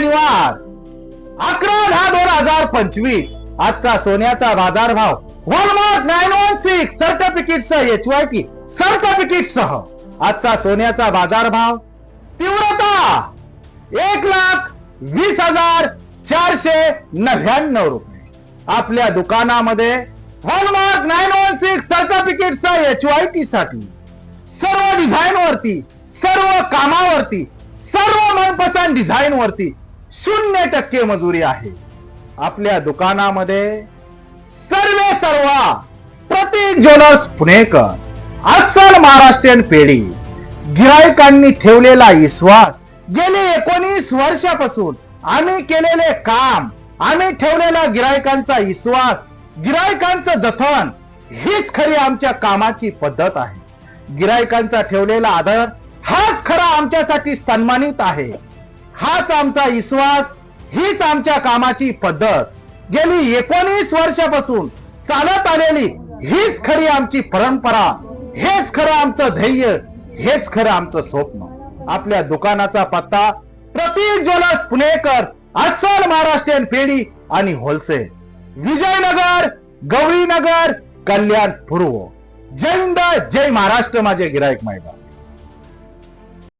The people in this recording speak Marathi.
शनिवार 11/10/2025 आजचा सोन्याचा बाजारभाव हॉलमार्क 916 सर्टिफिकेटसह HYT सर्टिफिकेटसह आजचा सोन्याचा बाजारभाव तीव्रता 1,20,499 रुपये. आपल्या दुकानामध्ये हॉलमार्क 916 सर्टिफिकेटसह HYT साठी सर्व डिझाईन वरती, सर्व कामावरती, सर्व मनपसंत डिझाईन वरती 0% मजुरी आहे. आपल्या दुकानामध्ये सर्व प्रतीक ज्वेलर्स पुणेकर अस्सल महाराष्ट्रीयन पेढी गिरायकांनी ठेवलेला विश्वास गेली 19 वर्षापासून आम्ही केलेले काम, आम्ही ठेवलेला गिरायकांचा विश्वास, गिरायकांचं जतन हीच खरी आमच्या कामाची पद्धत आहे. गिरायकांचा ठेवलेला आदर हाच खरा आमच्यासाठी सन्मानित आहे. हाच आमचा विश्वास, हीच आमच्या कामाची पद्धत. गेली 19 वर्षापासून चालत आलेली हीच खरी आमची परंपरा, हेच खरं आमचं ध्येय, हेच खरं आमचं स्वप्न. आपल्या दुकानाचा पत्ता प्रतीक ज्वेलर्स पुणेकर अस्सल महाराष्ट्रीयन पेढी आणि होलसेल, विजयनगर, गौरीनगर, कल्याण पूर्व. जय हिंद, जय महाराष्ट्र माझे गिरायक मायबाप.